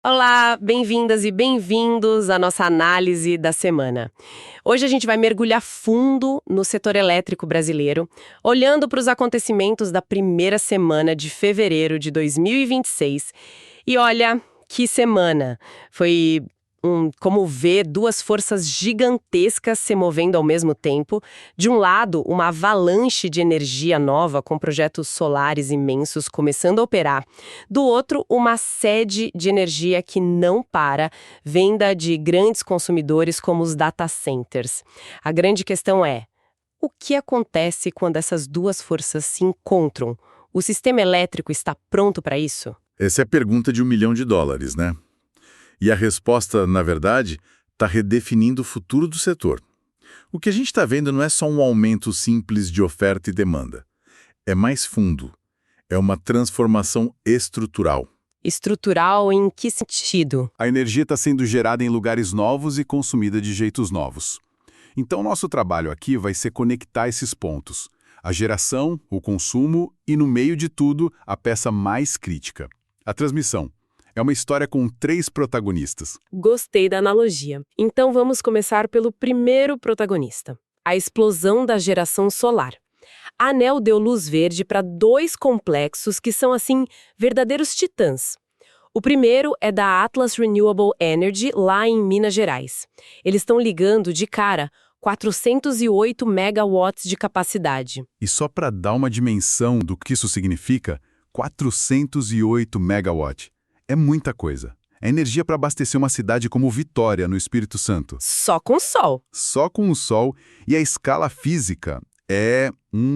Olá, bem-vindas e bem-vindos à nossa análise da semana. Hoje a gente vai mergulhar fundo no setor elétrico brasileiro, olhando para os acontecimentos da primeira semana de fevereiro de 2026. E olha, que semana! Foi como ver duas forças gigantescas se movendo ao mesmo tempo. De um lado, uma avalanche de energia nova com projetos solares imensos começando a operar. Do outro, uma sede de energia que não para, venda de grandes consumidores como os data centers. A grande questão é: o que acontece quando essas duas forças se encontram? O sistema elétrico está pronto para isso? Essa é a pergunta de $1 milhão, né? E a resposta, na verdade, está redefinindo o futuro do setor. O que a gente está vendo não é só um aumento simples de oferta e demanda. É mais fundo. É uma transformação estrutural. Estrutural em que sentido? A energia está sendo gerada em lugares novos e consumida de jeitos novos. Então, nosso trabalho aqui vai ser conectar esses pontos. A geração, o consumo e, no meio de tudo, a peça mais crítica: a transmissão. É uma história com 3 protagonistas. Gostei da analogia. Então vamos começar pelo primeiro protagonista: a explosão da geração solar. A ANEEL deu luz verde para 2 complexos que são, assim, verdadeiros titãs. O primeiro é da Atlas Renewable Energy, lá em Minas Gerais. Eles estão ligando de cara 408 megawatts de capacidade. E só para dar uma dimensão do que isso significa, 408 megawatts. É muita coisa. É energia para abastecer uma cidade como Vitória, no Espírito Santo. Só com sol. Só com o sol, e a escala física é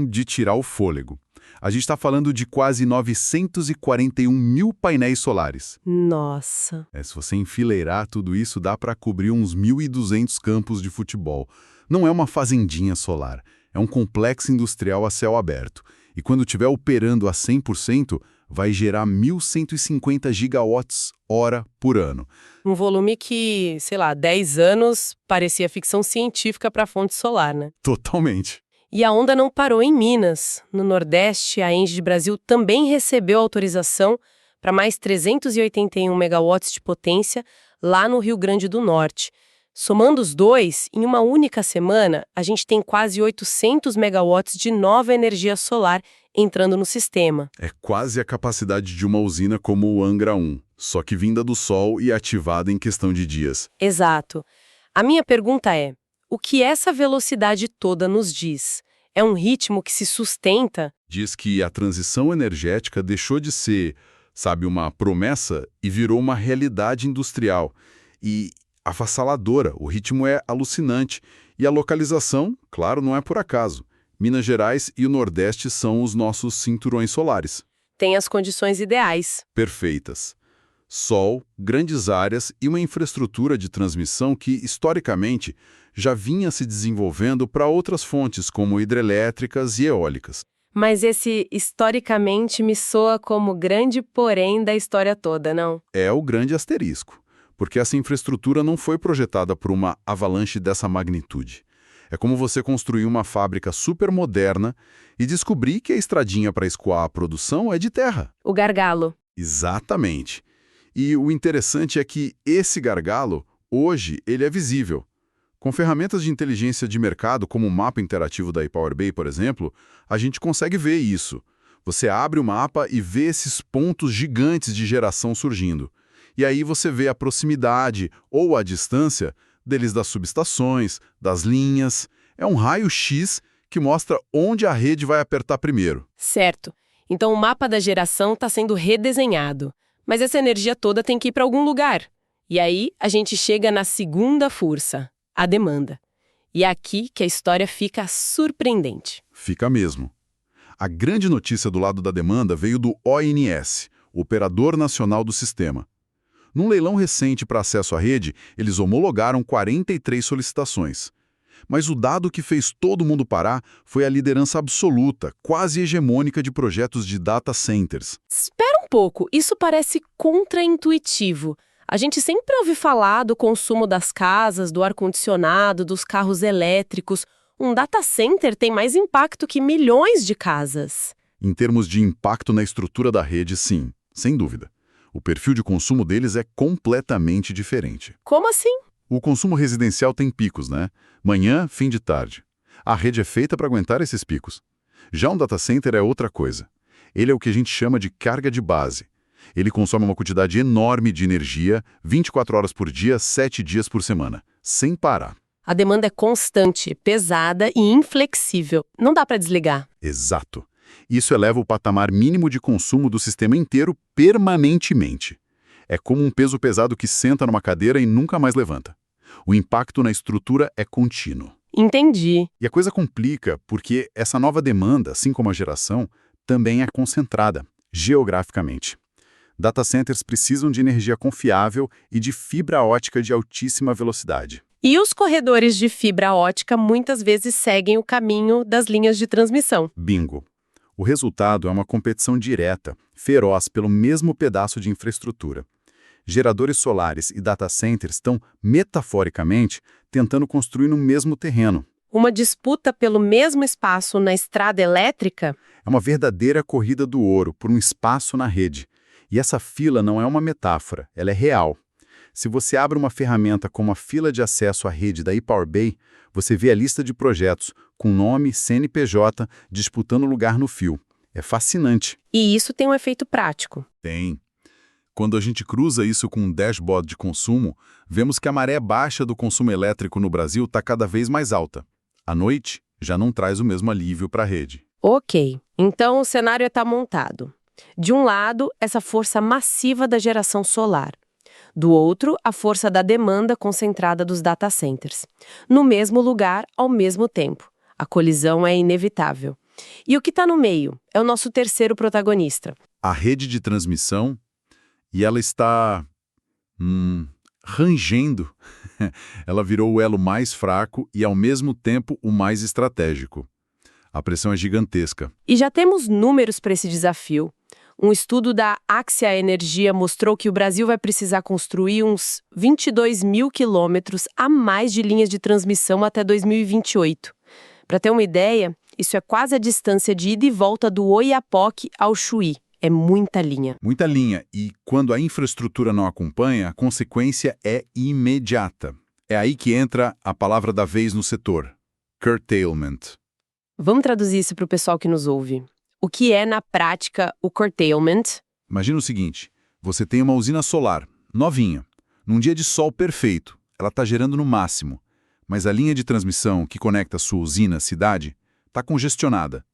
de tirar o fôlego. A gente está falando de quase 941 mil painéis solares. Nossa! Se você enfileirar tudo isso, dá para cobrir uns 1.200 campos de futebol. Não é uma fazendinha solar, é um complexo industrial a céu aberto. E quando estiver operando a 100%, vai gerar 1.150 gigawatts hora por ano. Um volume que, 10 anos parecia ficção científica para a fonte solar, né? Totalmente. E a onda não parou em Minas. No Nordeste, a Engie Brasil também recebeu autorização para mais 381 megawatts de potência lá no Rio Grande do Norte. Somando os dois, em uma única semana, a gente tem quase 800 megawatts de nova energia solar entrando no sistema. É quase a capacidade de uma usina como o Angra 1, só que vinda do sol e ativada em questão de dias. Exato. A minha pergunta é: o que essa velocidade toda nos diz? É um ritmo que se sustenta? Diz que a transição energética deixou de ser, uma promessa e virou uma realidade industrial. E avassaladora, o ritmo é alucinante. E a localização, claro, não é por acaso. Minas Gerais e o Nordeste são os nossos cinturões solares. Tem as condições ideais. Perfeitas. Sol, grandes áreas e uma infraestrutura de transmissão que, historicamente, já vinha se desenvolvendo para outras fontes, como hidrelétricas e eólicas. Mas esse historicamente me soa como grande porém da história toda, não? É o grande asterisco, porque essa infraestrutura não foi projetada por uma avalanche dessa magnitude. É como você construir uma fábrica super moderna e descobrir que a estradinha para escoar a produção é de terra. O gargalo. Exatamente. E o interessante é que esse gargalo, hoje, ele é visível. Com ferramentas de inteligência de mercado, como o mapa interativo da ePowerBay, por exemplo, a gente consegue ver isso. Você abre o mapa e vê esses pontos gigantes de geração surgindo. E aí você vê a proximidade ou a distância deles das subestações, das linhas. É um raio-x que mostra onde a rede vai apertar primeiro. Certo. Então o mapa da geração está sendo redesenhado. Mas essa energia toda tem que ir para algum lugar. E aí a gente chega na segunda força, a demanda. E é aqui que a história fica surpreendente. Fica mesmo. A grande notícia do lado da demanda veio do ONS, o Operador Nacional do Sistema. Num leilão recente para acesso à rede, eles homologaram 43 solicitações. Mas o dado que fez todo mundo parar foi a liderança absoluta, quase hegemônica de projetos de data centers. Espera um pouco, isso parece contraintuitivo. A gente sempre ouve falar do consumo das casas, do ar-condicionado, dos carros elétricos. Um data center tem mais impacto que milhões de casas. Em termos de impacto na estrutura da rede, sim, sem dúvida. O perfil de consumo deles é completamente diferente. Como assim? O consumo residencial tem picos, né? Manhã, fim de tarde. A rede é feita para aguentar esses picos. Já um data center é outra coisa. Ele é o que a gente chama de carga de base. Ele consome uma quantidade enorme de energia, 24 horas por dia, 7 dias por semana, sem parar. A demanda é constante, pesada e inflexível. Não dá para desligar. Exato. Isso eleva o patamar mínimo de consumo do sistema inteiro permanentemente. É como um peso pesado que senta numa cadeira e nunca mais levanta. O impacto na estrutura é contínuo. Entendi. E a coisa complica porque essa nova demanda, assim como a geração, também é concentrada, geograficamente. Data centers precisam de energia confiável e de fibra ótica de altíssima velocidade. E os corredores de fibra ótica muitas vezes seguem o caminho das linhas de transmissão. Bingo! O resultado é uma competição direta, feroz pelo mesmo pedaço de infraestrutura. Geradores solares e data centers estão, metaforicamente, tentando construir no mesmo terreno. Uma disputa pelo mesmo espaço na estrada elétrica? É uma verdadeira corrida do ouro por um espaço na rede. E essa fila não é uma metáfora, ela é real. Se você abre uma ferramenta como a fila de acesso à rede da ePowerBay, você vê a lista de projetos com nome, CNPJ, disputando lugar no fio. É fascinante. E isso tem um efeito prático. Tem. Quando a gente cruza isso com um dashboard de consumo, vemos que a maré baixa do consumo elétrico no Brasil está cada vez mais alta. À noite, já não traz o mesmo alívio para a rede. Ok, então o cenário está montado. De um lado, essa força massiva da geração solar. Do outro, a força da demanda concentrada dos data centers. No mesmo lugar, ao mesmo tempo. A colisão é inevitável. E o que está no meio é o nosso terceiro protagonista. A rede de transmissão, e ela está rangendo. Ela virou o elo mais fraco e, ao mesmo tempo, o mais estratégico. A pressão é gigantesca. E já temos números para esse desafio. Um estudo da Axia Energia mostrou que o Brasil vai precisar construir uns 22 mil quilômetros a mais de linhas de transmissão até 2028. Para ter uma ideia, isso é quase a distância de ida e volta do Oiapoque ao Chuí. É muita linha. Muita linha. E quando a infraestrutura não acompanha, a consequência é imediata. É aí que entra a palavra da vez no setor: curtailment. Vamos traduzir isso para o pessoal que nos ouve. O que é, na prática, o curtailment? Imagina o seguinte, você tem uma usina solar, novinha, num dia de sol perfeito, ela está gerando no máximo, mas a linha de transmissão que conecta a sua usina à cidade está congestionada.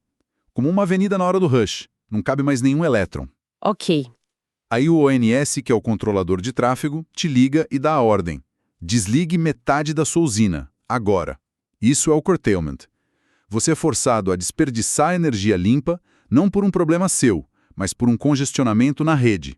Como uma avenida na hora do rush, não cabe mais nenhum elétron. Ok. Aí o ONS, que é o controlador de tráfego, te liga e dá a ordem. Desligue metade da sua usina, agora. Isso é o curtailment. Você é forçado a desperdiçar energia limpa, não por um problema seu, mas por um congestionamento na rede.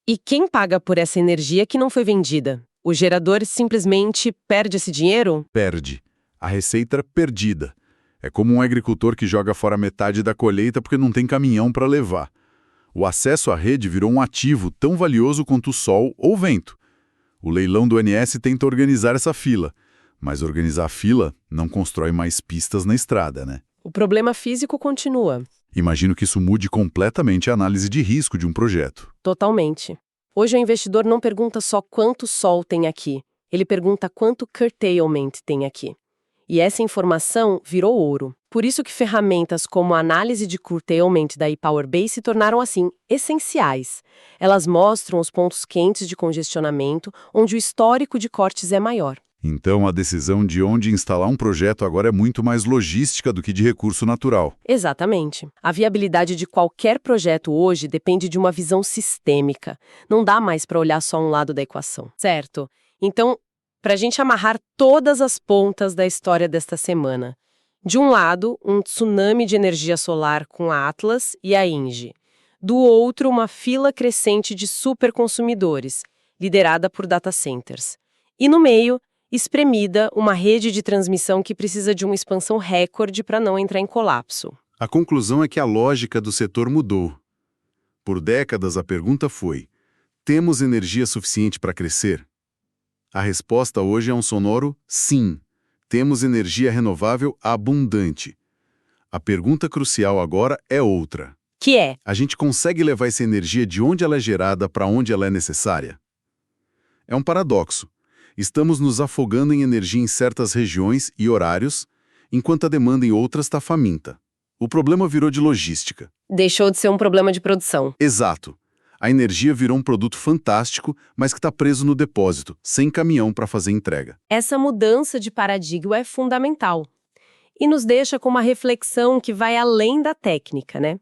E quem paga por essa energia que não foi vendida? O gerador simplesmente perde esse dinheiro? Perde. A receita perdida. É como um agricultor que joga fora metade da colheita porque não tem caminhão para levar. O acesso à rede virou um ativo tão valioso quanto o sol ou o vento. O leilão do ONS tenta organizar essa fila, mas organizar a fila não constrói mais pistas na estrada, né? O problema físico continua. Imagino que isso mude completamente a análise de risco de um projeto. Totalmente. Hoje o investidor não pergunta só quanto sol tem aqui, ele pergunta quanto curtailment tem aqui. E essa informação virou ouro. Por isso que ferramentas como a análise de curtailment da ePowerBay se tornaram, assim, essenciais. Elas mostram os pontos quentes de congestionamento, onde o histórico de cortes é maior. Então, a decisão de onde instalar um projeto agora é muito mais logística do que de recurso natural. Exatamente. A viabilidade de qualquer projeto hoje depende de uma visão sistêmica. Não dá mais para olhar só um lado da equação, certo? Então, para a gente amarrar todas as pontas da história desta semana. De um lado, um tsunami de energia solar com a Atlas e a Engie. Do outro, uma fila crescente de superconsumidores, liderada por data centers. E no meio, espremida, uma rede de transmissão que precisa de uma expansão recorde para não entrar em colapso. A conclusão é que a lógica do setor mudou. Por décadas, a pergunta foi: temos energia suficiente para crescer? A resposta hoje é um sonoro sim. Temos energia renovável abundante. A pergunta crucial agora é outra. Que é? A gente consegue levar essa energia de onde ela é gerada para onde ela é necessária? É um paradoxo. Estamos nos afogando em energia em certas regiões e horários, enquanto a demanda em outras está faminta. O problema virou de logística. Deixou de ser um problema de produção. Exato. A energia virou um produto fantástico, mas que está preso no depósito, sem caminhão para fazer entrega. Essa mudança de paradigma é fundamental. E nos deixa com uma reflexão que vai além da técnica, né?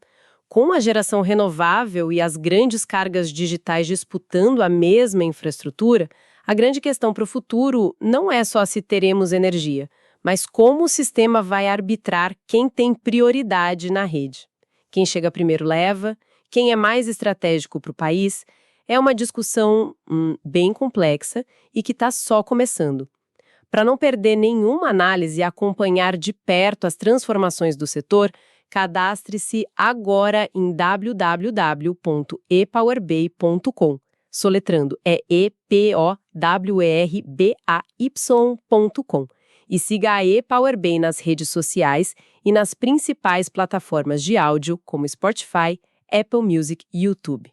Com a geração renovável e as grandes cargas digitais disputando a mesma infraestrutura, a grande questão para o futuro não é só se teremos energia, mas como o sistema vai arbitrar quem tem prioridade na rede. Quem chega primeiro leva, quem é mais estratégico para o país, é uma discussão bem complexa e que está só começando. Para não perder nenhuma análise e acompanhar de perto as transformações do setor, cadastre-se agora em www.epowerbay.com. Soletrando é epowerbay.com. E siga a ePowerBay nas redes sociais e nas principais plataformas de áudio como Spotify, Apple Music e YouTube.